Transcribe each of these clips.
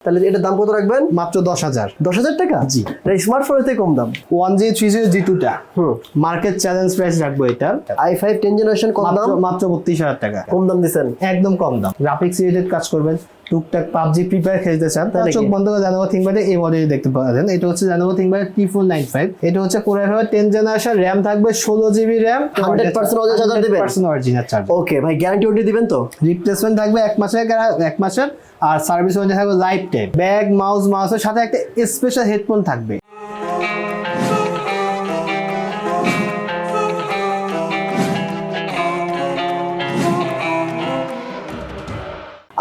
তাহলে এটার দাম কত রাখবেন? মাত্র 10,000। 10,000 টাকা? জি। স্মার্টফোনের থেকে কম দাম। 1G30G2টা মার্কেট চ্যালেঞ্জ প্রাইস রাখবো এটার। i5 10 জেনারেশন কম দাম, মাত্র 32,000 টাকা। কম দাম দিবেন, একদম কম দাম। গ্রাফিক্স রিলেটেড কাজ করবেন, টুকটাক পাবজি ফ্রি ফায়ার খেলতে চান, তাহলে চোখ বন্ধ করে Lenovo ThinkPad এই মডেলই দেখতে পাবেন। এটা হচ্ছে Lenovo ThinkPad T495। এটা হচ্ছে Core i5 10 জেনারেশন, RAM থাকবে 16GB RAM, 100% অরিজিনাল চার্জার দিবেন। 100% অরিজিনাল চার্জার। ওকে ভাই, গ্যারান্টি ওয়ারেন্টি দিবেন তো? রিপ্লেসমেন্ট থাকবে 1 মাসের আর সার্ভিস ওয়ারেন্টি থাকবে লাইফ টাইম। ব্যাগ, মাউসের সাথে একটা স্পেশাল হেডফোন থাকবে।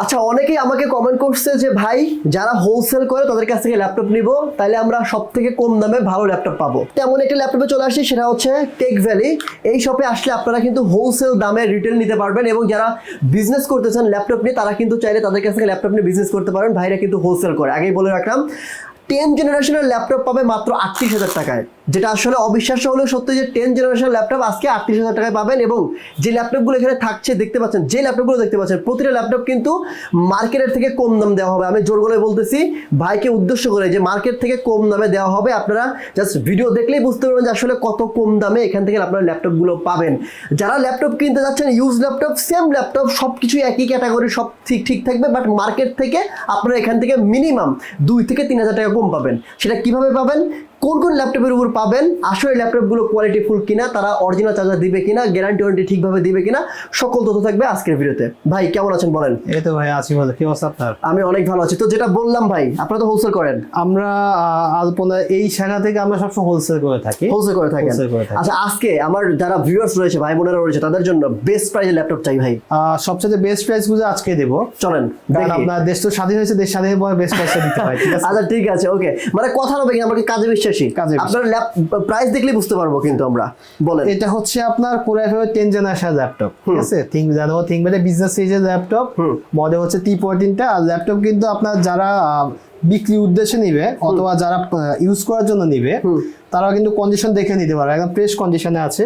আচ্ছা, অনেকেই আমাকে কমেন্ট করছে যে ভাই যারা হোলসেল করে তাদের কাছ থেকে ল্যাপটপ নিব, তাহলে আমরা সব থেকে কম দামে ভালো ল্যাপটপ পাবো। তেমন একটা ল্যাপটপে চলে আসি, সেটা হচ্ছে টেক ভ্যালি। এই শপে আসলে আপনারা কিন্তু হোলসেল দামে রিটেল নিতে পারবেন, এবং যারা বিজনেস করতেছেন ল্যাপটপ নিয়ে তারা কিন্তু চাইলে তাদের কাছ থেকে ল্যাপটপ নিয়ে বিজনেস করতে পারেন। ভাইরা কিন্তু হোলসেল করে, আগেই বলে রাখলাম। 10 জেনারেশনের ল্যাপটপ পাবে মাত্র 38,000 টাকায়, যেটা আসলে অবিশ্বাস্য হলেও সত্যি যে 10 জেনারেশন ল্যাপটপ আজকে 38,000 টাকায় পাবেন। এবং যে ল্যাপটপগুলো এখানে থাকছে দেখতে পাচ্ছেন, যে ল্যাপটপগুলো দেখতে পাচ্ছেন, প্রতিটা ল্যাপটপ কিন্তু মার্কেটের থেকে কম দাম দেওয়া হবে। আমি জোর গলায় বলতেছি ভাইকে উদ্দেশ্য করে যে মার্কেট থেকে কম দামে দেওয়া হবে। আপনারা জাস্ট ভিডিও দেখলেই বুঝতে পারবেন যে আসলে কত কম দামে এখান থেকে আপনারা ল্যাপটপগুলো পাবেন। যারা ল্যাপটপ কিনতে যাচ্ছেন, ইউজ ল্যাপটপ, সেম ল্যাপটপ, সব কিছু একই ক্যাটাগরি, সব ঠিক থাকবে, বাট মার্কেট থেকে আপনারা এখান থেকে মিনিমাম 2 থেকে 3,000 টাকা কম পাবেন। সেটা কিভাবে পাবেন, কোন কোন ল্যাপটপের উপর পাবেন, আসলে ল্যাপটপগুলো কোয়ালিটিফুল কিনা, তারা অরিজিনাল চার্জার দিবে কিনা, গ্যারান্টি ওয়ারেন্টি ঠিকভাবে দিবে কিনা, সকল তথ্য থাকবে আজকের ভিডিওতে। ভাই কেমন আছেন বলেন? এই তো ভাই আছি ভালো। কি অবস্থা আপনার? আমি অনেক ভালো আছি। তো যেটা বললাম ভাই, আপনারা তো হোলসেল করেন। আমরা আলপনা এই শাখা থেকে আমরা সবসময় হোলসেল করে থাকি। হোলসেল করে থাকেন। আচ্ছা, আজকে আমার যারা ভিউয়ার্স রয়েছে, ভাই বোনেরা রয়েছে, তাদের জন্য বেস্ট প্রাইসে ল্যাপটপ চাই ভাই। সবচেয়ে বেস্ট প্রাইস গুলো আজকে দেবো। চলেন, কারণ আপনার দেশ তো স্বাধীন হয়েছে, দেশ স্বাধীন হওয়ার বেস্ট প্রাইসটা দিতে হয়। ঠিক আছে? আচ্ছা ঠিক আছে, ওকে। মানে কথা হবে কি, আমাকে কাজে বিশ্বাসী। আপনার প্রাইস দেখলে বুঝতে পারবো, কিন্তু আমরা বলেন। এটা হচ্ছে আপনার Core i5 10 জেনারেশন ল্যাপটপ, ঠিক আছে? Lenovo ThinkPad বিজনেস সিরিজের ল্যাপটপ, মডেল হচ্ছে T14টা। আর ল্যাপটপ কিন্তু আপনার যারা বিক্রি উদ্দেশ্যে নিবে অথবা যারা ইউজ করার জন্য নিবে, তারা কিন্তু কন্ডিশন দেখে নিতে পারে, একদম ফ্রেশ কন্ডিশনে আছে।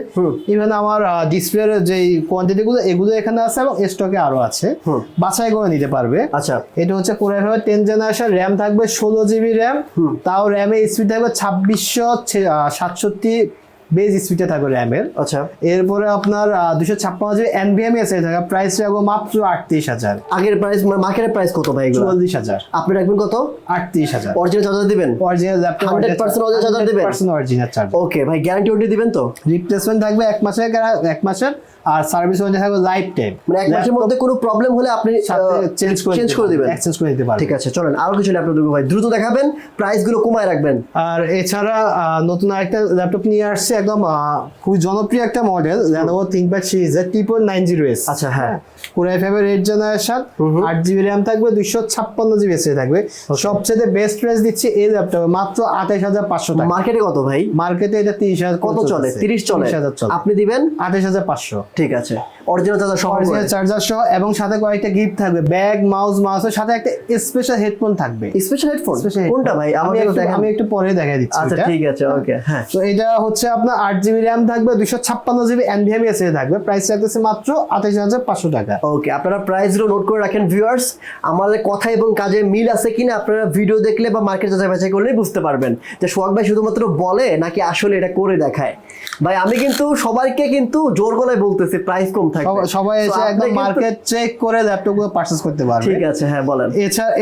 ইভেন আমার ডিসপ্লের যে কোয়ান্টিটি গুলো এগুলো এখানে আছে এবং স্টকে আরো আছে, বাছাই করে নিতে পারবে। আচ্ছা, এটা হচ্ছে Core i5 10 জেনারেশন, RAM থাকবে 16GB RAM, তাও RAM এর স্পিড থাকবে 2667 বেজ স্পিডে থাকবে RAM এর। আচ্ছা, এরপরে আপনার 256GB NVMe এসে থাকে। প্রাইস রাখবো মাত্র 38,000। আগের প্রাইস মার্কেটের প্রাইস কত ভাই? 44,000। আপনি রাখবেন কত? 38,000। অরিজিনাল চার্জার দিবেন? অরিজিনাল ল্যাপটপ 100% অরিজিনাল চার্জার দিবেন? 100% অরিজিনাল চার্জার। ওকে ভাই, গ্যারান্টি ওয়ারেন্টি দিবেন তো? রিপ্লেসমেন্ট থাকবে 1 মাসের আর সার্ভিস ওয়ারেন্টি থাকবে লাইফ টাইম। মানে 1 মাসের মধ্যে কোনো প্রবলেম হলে আপনি চেঞ্জ করে দিবেন, এক্সচেঞ্জ করে দিতে পারবেন। ঠিক আছে, চলেন আরো কিছু ল্যাপটপ দেখবো ভাই, দ্রুত দেখাবেন, প্রাইস গুলো কমায় রাখবেন। আর এছাড়া নতুন আরেকটা ল্যাপটপ নিয়ে আসছে, একদম খুবই জনপ্রিয় একটা মডেল, Lenovo ThinkPad সিরিজের T490S। আচ্ছা, হ্যাঁ, Core i5 8 generation, 8GB RAM থাকবে, 256GB SSD থাকবে। সবচেয়ে বেস্ট প্রাইস দিচ্ছি এই ল্যাপটপে মাত্র 28,500 টাকা। মার্কেটে কত ভাই? মার্কেটে এটা 30,000 কত চলে? 30 চলে। 30,000 চলে। আপনি দিবেন 28,500। ঠিক আছে, অরিজিনাল চার্জার সহ, অরিজিনাল চার্জার সহ, এবং সাথে কয়েকটা গিফট থাকবে, ব্যাগ, মাউসের সাথে একটা স্পেশাল হেডফোন থাকবে। স্পেশাল হেডফোন কোনটা ভাই? আমি একটু পরে দেখাই দিচ্ছি। আচ্ছা ঠিক আছে, ওকে। হ্যাঁ, তো এটা হচ্ছে আপনার 8GB RAM থাকবে, 256GB NVMe SSD থাকবে। প্রাইস রাখতেছে মাত্র 28,500 টাকা। ওকে, আপনারা প্রাইসগুলো নোট করে রাখেন ভিউয়ার্স। আমাদের কথা এবং কাজে মিল আছে কিনা আপনারা ভিডিও দেখলে বা মার্কেট যাচাই বাছাই করলেই বুঝতে পারবেন যে সোহাগ ভাই শুধুমাত্র বলে নাকি আসলে এটা করে দেখায়। ভাই আমি কিন্তু সবাইকে কিন্তু জোর গলায় বলতেছি প্রাইস কম থাকবে, সবাই এসে একদম মার্কেট চেক করে ল্যাপটপগুলো পারচেজ করতে পারবে। ঠিক আছে, হ্যাঁ বলেন।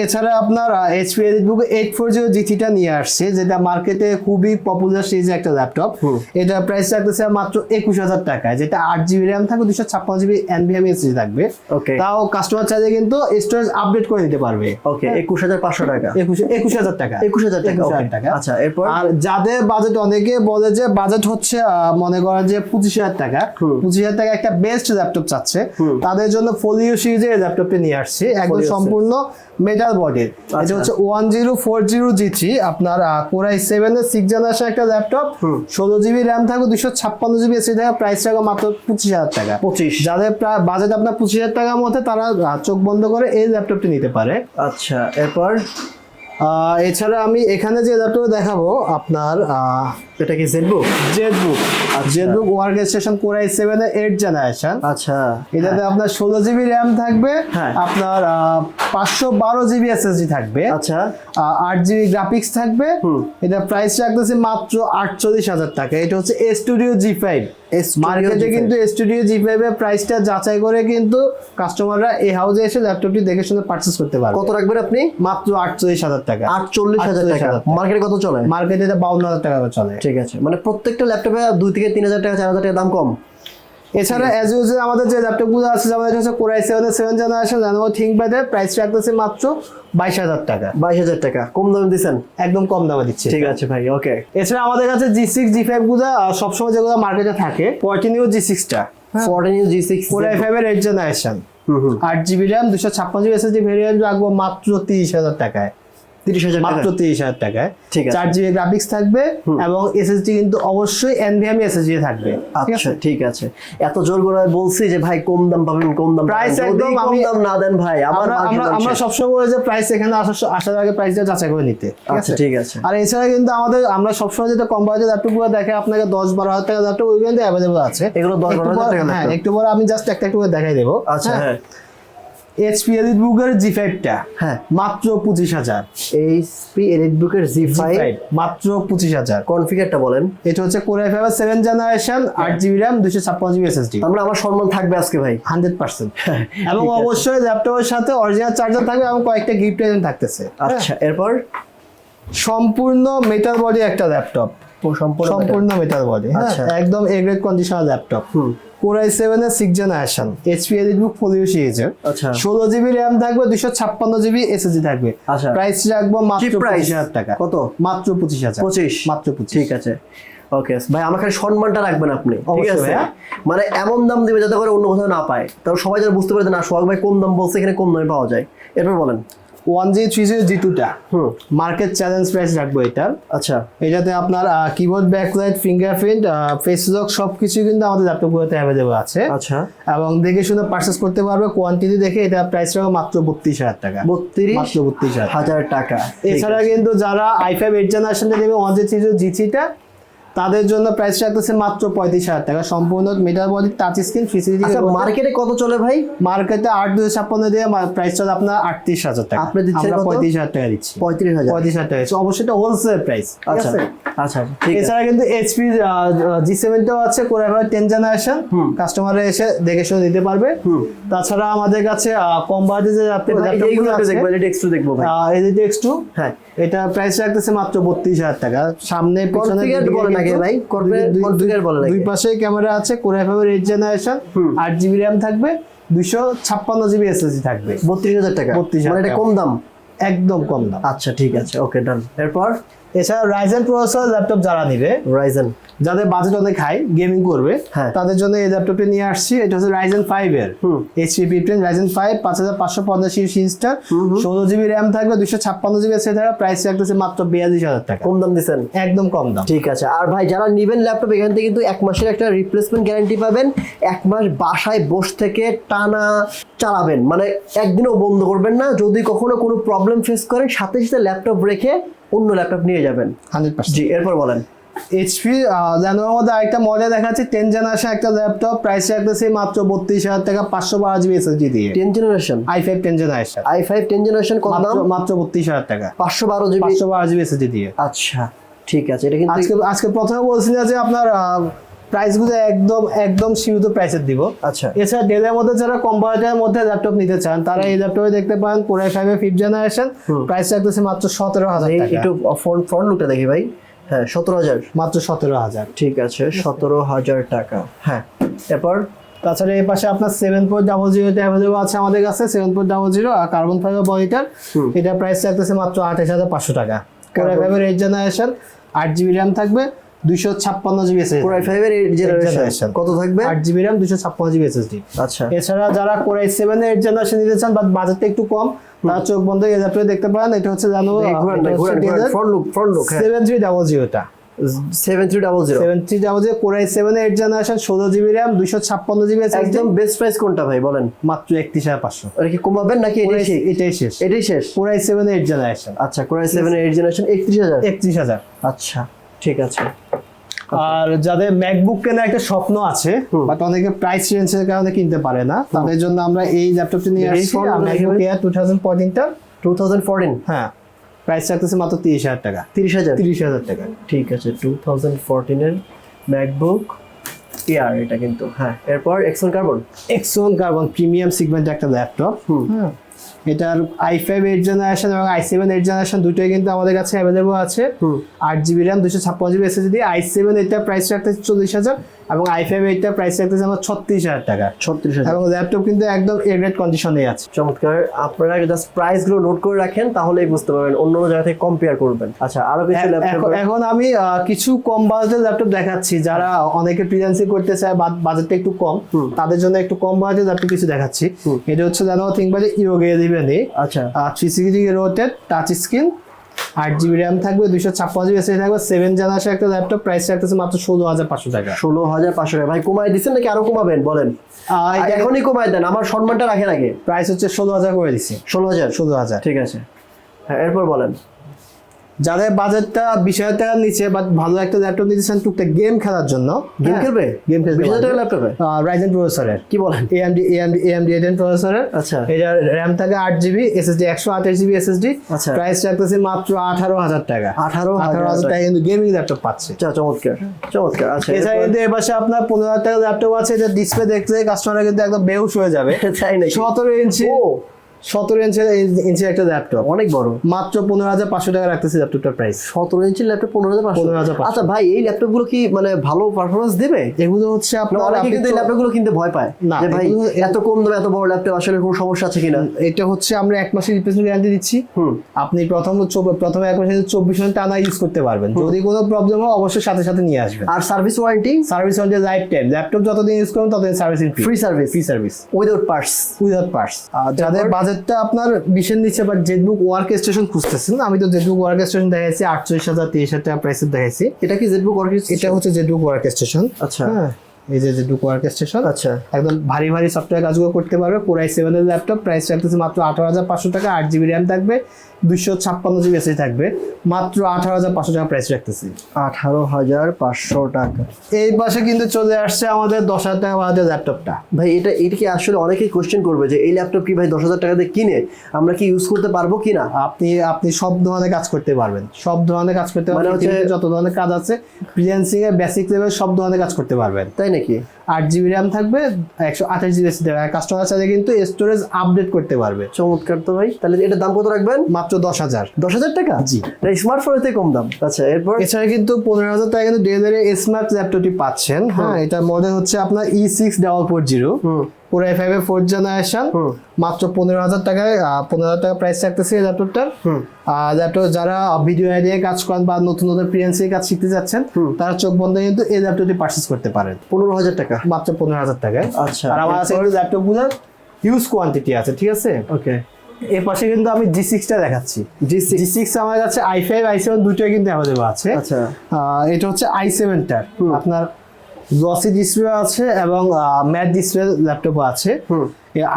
এছাড়া আপনার HP EliteBook 840 GT টা নিয়ে আসছে, যেটা মার্কেটে খুবই পপুলার সিরিজের একটা ল্যাপটপ। এটা প্রাইস রাখতেছে মাত্র 21,000 টাকায়, যেটা 8GB RAM থাকবে, 256GB NVMe SSD থাকবে। ওকে, তাও কাস্টমার চাইলে কিন্তু স্টোরেজ আপডেট করে নিতে পারবে। ওকে, 21,500 টাকা। 21,000 টাকা। 21,000 টাকা। আচ্ছা, এরপর আর যাদের বাজেট, অনেকে বলে যে বাজেট হচ্ছে মনে করেন যে 25,000 টাকা, 25,000 টাকা একটা বেস্ট ল্যাপটপ চাচ্ছে, তাদের জন্য ফোলিও সিরিজের ল্যাপটপটি নিয়ে আসছে, একদম সম্পূর্ণ মেটাল বডির। এটা হচ্ছে 1040 G3, আপনার Core i7 এর 6 জেনারেশন একটা ল্যাপটপ, 16GB RAM থাকবে, 256GB SSD থাকবে। প্রাইস থাকবে মাত্র 25,000 টাকা। 25। যাদের বাজেট আপনার 25,000 টাকার মধ্যে, তারা চোখ বন্ধ করে এই ল্যাপটপটি নিতে পারে। আচ্ছা, এরপর এছাড়া আমি এখানে যে ল্যাপটপ দেখাবো আপনার এটা কি Jetbook? Jetbook work station core i7 এর 8th জেনারেশন। আচ্ছা, এটাতে আপনার 16 জিবি র্যাম থাকবে, হ্যাঁ। আপনার 512 জিবি এসএসডি থাকবে, আচ্ছা 8 জিবি গ্রাফিক্স থাকবে। এটা প্রাইস রাখতেছে মাত্র 48,000 টাকা। এটা হচ্ছে স্টুডিও জি5। মার্কেটে কিন্তু স্টুডিও জি5 এর প্রাইসটা যাচাই করে কিন্তু কাস্টমাররা এই হাউসে এসে ল্যাপটপটি দেখে শুনে পারচেজ করতে পারবে। কত রাখবেন আপনি? মাত্র 48,000 টাকা। 48,000 টাকা। মার্কেটে কত চলে? মার্কেটে এটা 52,000 টাকা করে চলে। ঠিক আছে, মানে প্রত্যেকটা ল্যাপটপে 2 থেকে 3,000 টাকা 4,000 টাকা দাম কম। এছাড়া অ্যাজ ইউজুয়াল আমাদের যে ল্যাপটপগুলো আছে যেমন এটা হচ্ছে কোর i7 এর 7th জেনারেশন Lenovo ThinkPad এর প্রাইস রাখতেছে মাত্র 22,000 টাকা। 22,000 টাকা, কম দামে দিচ্ছেন? একদম কম দামে দিচ্ছি। ঠিক আছে ভাই, ওকে। এছাড়া আমাদের কাছে G6 G5 গুলো সবসময় যেগুলো মার্কেটে থাকে 14 G6 টা 14 G6 কোর i5 এর 8th generation 8 GB RAM 256 GB SSD variant রাখবো মাত্র 30,000 টাকায়। 30,000 মাত্র 30,000 টাকায়। ঠিক আছে। 4 জিবি গ্রাফিক্স থাকবে এবং এসএসডি কিন্তু অবশ্যই NVMe এসএসডি থাকবে। আচ্ছা ঠিক আছে, এত জোর করে বলছি যে ভাই কম দাম পাবেন, কম দাম প্রাইস একদম কম দাম না দেন ভাই, আমার আমরা সবসময় বলি যে প্রাইস এখানে আসার আগে প্রাইসটা যাচাই করে নিতে। আচ্ছা ঠিক আছে। আর এছাড়া কিন্তু আমরা সবসময় যেটা কম বাজেট ল্যাপটপগুলো দেখে আপনাকে 10-12,000 টাকা ল্যাপটপ ওই কিন্তু অ্যাভেলেবল আছে। এগুলো 10-12,000 টাকা। হ্যাঁ, একটু পরে আমি জাস্ট একটা করে দেখাই দেবো। আচ্ছা হ্যাঁ, HP EliteBook এর G5 টা হ্যাঁ মাত্র 25,000। HP EliteBook এর G5 মাত্র 25,000। কনফিগারটা বলেন? এটা হচ্ছে Core i5 এর 7th generation 8 GB RAM 256 GB SSD। আমরা আমার সম্মান থাকবে আজকে ভাই 100%। এবং অবশ্যই ল্যাপটপের সাথে অরিজিনাল চার্জার থাকবে এবং কয়েকটা গিফট আইটেম থাকতেছে। আচ্ছা, এরপর সম্পূর্ণ মেটাল বডি একটা ল্যাপটপ, সম্পূর্ণ মেটাল বডি, আচ্ছা একদম A grade conditional laptop. Core i7 এর 6th generation HP EliteBook Folio সিরিজের। আচ্ছা 16 জিবি RAM থাকবে 256 জিবি SSD থাকবে। আচ্ছা প্রাইস রাখবো মাত্র Cheap price 25,000 টাকা। কত? মাত্র 25,000। 25 মাত্র 25। ঠিক আছে, ওকে ভাই, আমাকে সম্মানটা রাখবেন আপনি, ঠিক অবশ্যই আছে? ভাইয়া। মানে এমন দাম দিবে যাতে করে অন্য কোথাও না পায়, তাও সবাই যেন বুঝতে পারে যে না সোহাগ ভাই কম দাম বলছে, এখানে কম দামে পাওয়া যায়। এরপর বলেন। 1G30 G2 টা মার্কেট চ্যালেঞ্জ প্রাইস রাখবো এটা। আচ্ছা এটাতে আপনার keyboard backlight fingerprint face lock সবকিছু কিন্তু আমাদের ল্যাপটপগুলোতে অ্যাভেলেবল আছে। আচ্ছা এবং দেখে শুনে পারচেজ করতে পারবে। কোয়ান্টিটি দেখে এটা প্রাইস রাখবো মাত্র 32,000 টাকা। 32,000 টাকা। এছাড়া কিন্তু যারা i5 8th জেনারেশনটা নেবে 1G30 G3 টা তাদের জন্য প্রাইস রাখতেছে মাত্র 35,000 টাকা। সম্পূর্ণ metal body touch screen facility. আচ্ছা মার্কেটে কত চলে ভাই? মার্কেটে 8,256 দিয়ে প্রাইস চলে আপনার 38,000 টাকা। আপনি দিচ্ছেন কত? 35,000 টাকা দিচ্ছি। 35,000 টাকা। অবশ্যই এটা হোলসেল প্রাইস। আচ্ছা আচ্ছা ঠিক আছে। এছাড়া কিন্তু HP G7 টাও আছে Core i5 10th জেনারেশন, কাস্টমাররা এসে দেখে শুনে দিতে পারবে। তাছাড়া আমাদের কাছে কম বাজেটে এইগুলো দেখবো, Elite দেখবো ভাই। Elite X2 হ্যাঁ, এটা প্রাইস রাখতেছে মাত্র 32,000 টাকা। সামনে পিছনে কনফিগার বলেন আগে ভাই, কনফিগার বলেন আগে। দুই পাশে ক্যামেরা আছে। Core i5 এর 8th জেনারেশন 8 জিবি RAM থাকবে 256 জিবি SSD থাকবে। 32,000 টাকা, 32,000 মানে এটা কম দাম, একদম কম দাম। আচ্ছা ঠিক আছে, ওকে ডান। এরপর এছাড়া Ryzen প্রসেসর ল্যাপটপ যারা নিবে, Ryzen যাদের বাজেট অনেক হাই গেমিং করবে, হ্যাঁ। তাদের জন্য এই ল্যাপটপটি নিয়ে আসছি। এটা হচ্ছে Ryzen 5 এর HP P10 Ryzen 5 5550 সিরিজটা 16 জিবি RAM থাকবে 256 জিবি SSD থাকবে। প্রাইস রাখতেছে মাত্র 42,000 টাকা। কম দাম দিছেন, একদম কম দাম। ঠিক আছে। আর ভাই যারা নিবেন ল্যাপটপ, এখান থেকে কিন্তু 1 মাসের একটা রিপ্লেসমেন্ট গ্যারান্টি পাবেন। 1 মাস বাসায় বসে থেকে টানা চালাবেন, মানে একদিনও বন্ধ করবেন না। যদি কখনো কোনো প্রবলেম ফেস করেন, সাথে সাথে ল্যাপটপ রেখে অন্য ল্যাপটপ নিয়ে যাবেন। 100%। জি, এরপর বলেন। HP Lenovoর মধ্যে আরেকটা মডেল দেখাচ্ছি 10 জেনারেশন একটা ল্যাপটপ। প্রাইস রাখতেছে মাত্র 32,000 টাকা 512 জিবি SSD দিয়ে। 10 generation i5 10 generation, i5 10 generation কত দাম? মাত্র 32,000 টাকা 512 জিবি 512 জিবি SSD দিয়ে। আচ্ছা ঠিক আছে। এটা কিন্তু আজকে প্রথমে বলছিলাম যে আপনার প্রাইসগুলো একদম সীমিত প্রাইসের দিব। আচ্ছা এছাড়া ডেলের মধ্যে যারা কম বাজেটের মধ্যে ল্যাপটপ নিতে চান তারা এই ল্যাপটপে দেখতে পারেন Core i5 এর 5th জেনারেশন। প্রাইস রাখতেছে মাত্র 17,000 টাকা। একটু ফ্রন্ট লুকটা দেখি ভাই। হ্যাঁ 17,000, মাত্র 17,000। ঠিক আছে 17,000 টাকা। হ্যাঁ, এরপর তাছাড়া এই পাশে আপনার 7.00 তে অ্যাভেলেবল আছে আমাদের কাছে 7.00 আর কার্বন ফাইবার বডিটার। এটা প্রাইস রাখতেছে মাত্র 28,500 টাকা। Core i5 এর 8th জেনারেশন 8 জিবি RAM থাকবে 256 জিবি SSD। Core i5 এর জেনারেশন কত থাকবে? 8 জিবি RAM 256 জিবি SSD। আচ্ছা এছাড়া যারা Core i7 এর 8th জেনারেশন নিতে চান বাট বাজেটটা একটু কম, তারা চোখ বন্ধ করে ল্যাপটপে দেখতে পারেন। এটা হচ্ছে Lenovo ফ্রন্ট লুক 7300 টা 7300 7300 Core i7 8th generation 16GB RAM 256GB SSD একদম বেস্ট প্রাইস কোনটা ভাই বলেন? মাত্র 31500। আর কি কমাবেন নাকি এটাই শেষ? এটাই শেষ। এটাই শেষ। Core i7 8th generation. আচ্ছা Core i7 8th জেনারেশন 31000। 31000। আচ্ছা ঠিক আছে। আর যাদের ম্যাকবুক কেনার একটা স্বপ্ন আছে বাট অনেকে প্রাইস রেঞ্জের কারণে কিনতে পারে না, তাদের জন্য আমরা এই ল্যাপটপটি নিয়ে আসছি। ম্যাকবুক এয়ার 2014 টা 2014। হ্যাঁ, প্রাইস রাখতেছে মাত্র 30000 টাকা। 30000 টাকা। ঠিক আছে 2014 এর ম্যাকবুক এয়ার এটা কিন্তু। হ্যাঁ এরপর এক্সন কার্বন প্রিমিয়াম সেগমেন্টের একটা ল্যাপটপ। হ্যাঁ, এটার i5 8th জেনারেশন এবং i7 8th জেনারেশন দুটোই কিন্তু আমাদের কাছে অ্যাভেলেবল আছে। 8GB RAM 256GB SSD। i7 এটা প্রাইস রাখতেছে 40000 এবং i5 এটা প্রাইস রাখতেছে আমরা 36000 টাকা। 36000। এবং ল্যাপটপ কিন্তু একদম এ গ্রেড কন্ডিশনে আছে। চমৎকার। আপনারা জাস্ট প্রাইস গুলো নোট করে রাখেন তাহলেই বুঝতে পারবেন, অন্য জায়গা থেকে কম্পেয়ার করবেন। আচ্ছা আরো কিছু ল্যাপটপ এখন আমি কিছু কম বাজেটের ল্যাপটপ দেখাচ্ছি, যারা অনেকে ফ্রিল্যান্সিং করতে চায় বাজেটটা একটু কম, তাদের জন্য একটু কম বাজেটের ল্যাপটপ কিছু দেখাচ্ছি। এটা হচ্ছে Lenovo ThinkPad Evoque A11। আচ্ছা 360 rotate touch screen, 8GB RAM থাকবে, 256GB SSD থাকবে, 7th জেনারেশন একটা ল্যাপটপ। প্রাইস রাখতেছে মাত্র 16500 টাকা। 16500 টাকা। ভাই কমাই দিচ্ছেন নাকি আরো কমাবেন বলেন? এখনই কমাই দেন, আমার সম্মানটা রাখেন আগে। প্রাইস হচ্ছে 16000 করে দিছি। 16000। ঠিক আছে। হ্যাঁ এরপর বলেন। যাদের বাজেটটা 20000 টাকার নিচে বাট ভালো একটা ল্যাপটপ নিতেছেন টুকটাক গেম খেলার জন্য, গেম খেলবে? গেম খেলবে 20000 টাকার ল্যাপটপে Ryzen প্রসেসরের। কি বলেন? AMD A10 প্রসেসরের। আচ্ছা এটার RAM থাকে 8GB, SSD 128GB SSD। আচ্ছা প্রাইস রাখতেছে মাত্র 18000 টাকা। 18000 টাকা কিন্তু গেমিং ল্যাপটপ পাচ্ছে। আচ্ছা চমৎকার চমৎকার। আচ্ছা এছাড়া কিন্তু এর পাশে আপনার 15000 টাকার ল্যাপটপ আছে, এটা ডিসপ্লে দেখতে কাস্টমাররা কিন্তু একদম বেহুশ হয়ে যাবে। তাই নাকি? 17 ইঞ্চি একটা ল্যাপটপ, অনেক বড়। মাত্র 15500 টাকা রাখতেছে ল্যাপটপটার প্রাইস। 17 ইঞ্চির ল্যাপটপ 15500। আচ্ছা ভাই এই ল্যাপটপ গুলো কি মানে ভালো পারফরম্যান্স দেবে? এগুলো হচ্ছে আপনার অনেকে কিন্তু এই ল্যাপটপ গুলো কিনতে ভয় পায় না, যে ভাই এত কম দামে এত বড় ল্যাপটপ আসলে কোনো সমস্যা আছে কিনা। এটা হচ্ছে আমরা 1 মাসের রিপ্লেসমেন্ট গ্যারান্টি দিচ্ছি। আপনি প্রথমে 1 মাসে 24 ঘন্টা টানা ইউজ করতে পারবেন। যদি কোনো প্রবলেম হয় অবশ্যই সাথে সাথে নিয়ে আসবেন। আর service warranty life time. Laptop যতদিন ইউজ করবেন ততদিন servicing free service without parts. যাদের বাজেটটা আপনার 20 এর নিচে বাট জেটবুক ওয়ার্ক স্টেশন খুঁজতেছেন, আমি তো জেটবুক ওয়ার্ক স্টেশন দেখাইছি 48000 30000 টাকা প্রাইসে দেখাইছি। এটা কি জেটবুক ওয়ার্ক? এটা হচ্ছে জেটবুক ওয়ার্ক স্টেশন। আচ্ছা হ্যাঁ, এই যে জেটবুক ওয়ার্ক স্টেশন। আচ্ছা একদম ভারী সফটওয়্যার কাজগুলো করতে পারবে। Core i7 এর ল্যাপটপ, প্রাইস রাখতেছে মাত্র 18500 টাকা। 8GB RAM থাকবে, 256GB SSD থাকবে, মাত্র 18500 টাকা প্রাইস রাখতেছি। 18500 টাকা। এই পাশে কিন্তু চলে আসছে আমাদের 10000 টাকা বাজেটের ল্যাপটপটা। ভাই এটা কি আসলে অনেকেই কোশ্চেন করবে যে এই ল্যাপটপ কি ভাই 10000 টাকা দিয়ে কিনে আমরা কি ইউজ করতে পারবো কিনা? আপনি সব ধরনের কাজ করতে পারবেন, মানে হচ্ছে যত ধরনের কাজ আছে ফ্রিল্যান্সিং এর বেসিক লেভেল সব ধরনের কাজ করতে পারবেন। তাই নাকি? 8GB RAM থাকবে, 128GB SSD থাকবে। কাস্টমার চাইলে কিন্তু স্টোরেজ আপডেট করতে পারবে। চমৎকার তো ভাই। তাহলে এটার দাম কত রাখবেন? মাত্র 10000 টাকা। জি, স্মার্টফোনের থেকে কম দাম। আচ্ছা এরপর এছাড়া কিন্তু 15000 টাকা কিন্তু ডেলের স্মার্ট ল্যাপটপটি পাচ্ছেন। হ্যাঁ, এটা মডেল হচ্ছে আপনার E6440। Core i5 এর 4th জেনারেশন। মাত্র 15000 টাকায় 15000 টাকা প্রাইস রাখতেছে এই ল্যাপটপটার। ল্যাপটপ যারা ভিডিও এডিটিং কাজ করেন বা নতুন ফ্রিল্যান্সিং কাজ শিখতে যাচ্ছেন তারা চোখ বন্ধ কিন্তু এই ল্যাপটপটি পারচেজ করতে পারেন 15000 টাকা। মাত্র 15000 টাকায়। আচ্ছা আর আমার কাছে ল্যাপটপগুলোর হিউজ কোয়ান্টিটি আছে, ঠিক আছে? ওকে। এর পাশে কিন্তু আমি G6 টা দেখাচ্ছি। G6 আমার কাছে i5 i7 দুটোই কিন্তু অ্যাভেলেবল আছে। আচ্ছা এটা হচ্ছে i7 টার আপনার গ্লসি ডিসপ্লে আছে এবং ম্যাট ডিসপ্লে ল্যাপটপ আছে।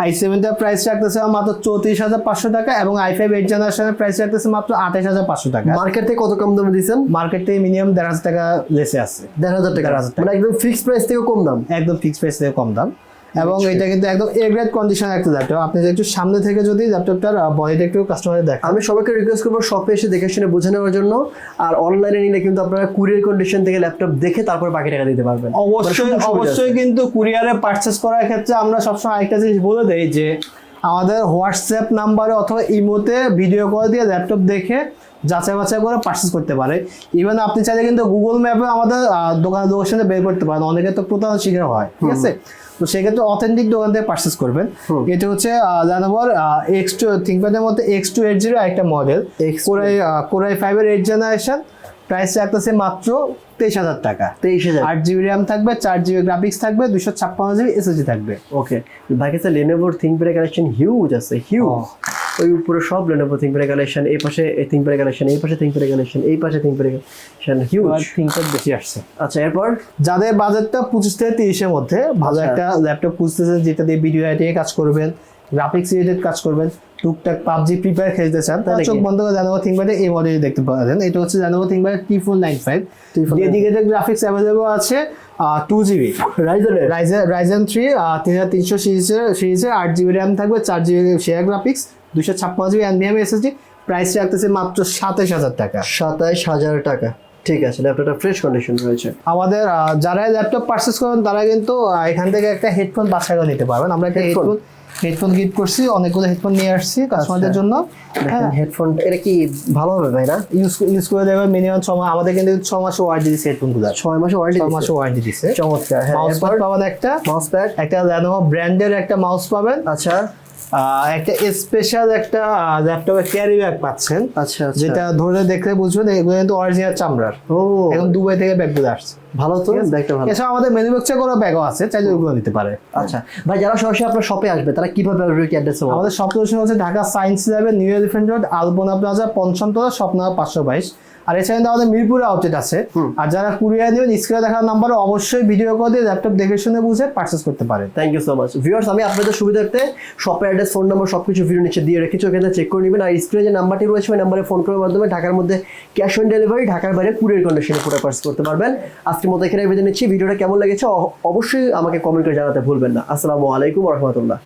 i7 টার প্রাইস রাখতেছে মাত্র 34500 টাকা এবং i5 8th জেনারেশনের প্রাইস রাখতেছে মাত্র 28500 টাকা। মার্কেট থেকে কত কম দামে দিবেন? মার্কেট থেকে মিনিমাম 1500 টাকা লেসে আছে। 1500 টাকা মানে একদম ফিক্সড প্রাইস থেকে কম দাম। একদম ফিক্সড প্রাইস থেকে কম দাম। এবং এটা কিন্তু একদম এ গ্রেড কন্ডিশন একটা ল্যাপটপ। আপনি একটু সামনে থেকে যদি ল্যাপটপটার বডিটা একটু কাস্টমারের দেখেন। আমি সবাইকে রিকোয়েস্ট করবো শপে এসে দেখে শুনে বুঝে নেওয়ার জন্য। আর অনলাইনে নিলে কিন্তু আপনারা কুরিয়ার কন্ডিশন থেকে ল্যাপটপ দেখে তারপর বাকি টাকা দিতে পারবেন। অবশ্যই কিন্তু কুরিয়ারে পারচেজ করার ক্ষেত্রে আমরা সবসময় আরেকটা জিনিস বলে দেই যে আমাদের হোয়াটসঅ্যাপ নাম্বারে অথবা ইমোতে ভিডিও কল দিয়ে ল্যাপটপ দেখে যাচাই বাছাই করে পারচেজ করতে পারে। ইভেন আপনি চাইলে কিন্তু গুগল ম্যাপে আমাদের দোকানের লোকেশনে বের করতে পারেন। অনেকে তো প্রতারণার শিকার হয়, ঠিক আছে? তো সেক্ষেত্রে অথেন্টিক দোকান থেকে পারচেজ করবেন। এটা হচ্ছে Lenovo X2 ThinkPad এর মধ্যে X280 একটা মডেল। Core i5 এর 8th জেনারেশন। প্রাইস রাখতেছে মাত্র 23000 টাকা। 23000। 8GB RAM থাকবে, 4GB গ্রাফিক্স থাকবে, 256GB SSD থাকবে। ওকে ভাই, কাছে Lenovo ThinkPad কালেকশন হিউজ আছে, হিউজ। ওই উপরে সব Lenovo ThinkPad কালেকশন, এই পাশে ThinkPad কালেকশন, এই পাশে ThinkPad কালেকশন, এই পাশে ThinkPad কালেকশন, হিউজ। থিংকপ্যাড বেশি আসছে। আচ্ছা, এরপর যাদের বাজেটটা 25 থেকে 30 এর মধ্যে ভালো আচ্ছা। একটা ল্যাপটপ খুঁজতেছেন যেটা দিয়ে ভিডিও এডিটিং কাজ করবেন, গ্রাফিক্স রিলেটেড কাজ করবেন, টুকটাক পাবজি ফ্রি ফায়ার খেলতে চান, তাহলে চোখ বন্ধ করে Lenovo ThinkPad এই মডেলই দেখতে পারেন। এটা হচ্ছে Lenovo ThinkPad T495, dedicated graphics available আছে, 2GB Ryzen 3 3300 সিরিজের 8GB র্যাম থাকবে, 4GB share graphics, 256GB NVMe SSD, price রাখতেছে মাত্র 27000 টাকা। 27000 টাকা। ঠিক আছে, ল্যাপটপটা ফ্রেশ কন্ডিশন রয়েছে। আমাদের যারা ল্যাপটপ পারচেস করেন তারা কিন্তু এখান থেকে একটা হেডফোন বাছাই করে নিতে পারবেন। আমরা একটা হেডফোন গিফট করছি, অনেকগুলো হেডফোন নিয়ে আসছি কাস্টমারদের জন্য। দেখেন হেডফোন, এটা কি ভালো হবে ভাই? না ইউজ করে দেবেন মিনিমাম 6 মাস। আমাদের কিন্তু 6 মাস ওয়ারেন্টি দিচ্ছে হেডফোনগুলো, 6 মাসে ওয়ারেন্টি 6 মাস ওয়ারেন্টি দিচ্ছে। চমৎকার। হ্যাঁ, মাউস প্যাড পাবেন, মাউস প্যাড, একটা Lenovo ব্র্যান্ডের একটা মাউস পাবেন। আচ্ছা একটা স্পেশাল একটা ল্যাপটপের ক্যারি ব্যাগ পাচ্ছেন, আচ্ছা, যেটা ধরে দেখলে বুঝবেন এগুলো কিন্তু অরিজিনাল চামড়ার। ও এখন দুবাই থেকে ব্যাগগুলো আসছে। ভালো তো, ব্যাগটা ভালো। এছাড়া আমাদের ম্যানুফ্যাকচার করা ব্যাগও আছে, চাইলে ওগুলো নিতে পারে। আচ্ছা ভাই, যারা সরাসরি আপনার শপে আসবে তারা কিভাবে আসবে, কি অ্যাড্রেস? আমাদের শপ লোকেশন হচ্ছে ঢাকা সায়েন্স ল্যাবের নিউ এলিফ্যান্ট রোড, আলপনা প্লাজা, পঞ্চমতলা, শপ নাম্বার 522। আর এছাড়া কিন্তু আমাদের মিরপুরে আউটলেট আছে। আর যারা কুরিয়ার নেবেন স্ক্রিনে দেখার নাম্বারে অবশ্যই ভিডিও কল দিয়ে ল্যাপটপ দেখে শুনে বুঝে পারচেস করতে পারেন। Thank you so much viewers. আমি আপনাদের সুবিধার্থে শপের অ্যাড্রেস, ফোন নাম্বার সবকিছু ভিডিও নিচে দিয়ে রেখেছি, ওখানে চেক করে নেবেন। আর স্ক্রিনে যে নাম্বারটি রয়েছে ওই নাম্বারে ফোন করার মাধ্যমে ঢাকার মধ্যে ক্যাশ অন ডেলিভারি, ঢাকার বাইরে কুরিয়ার কন্ডিশনে পুরো পারচেস করতে পারবেন। আজকের মতো এখানে বিদায় নিচ্ছি। ভিডিওটা কেমন লেগেছে অবশ্যই আমাকে কমেন্ট করে জানাতে ভুলবেন না। আসসালামু আলাইকুম ওয়া রাহমাতুল্লাহ।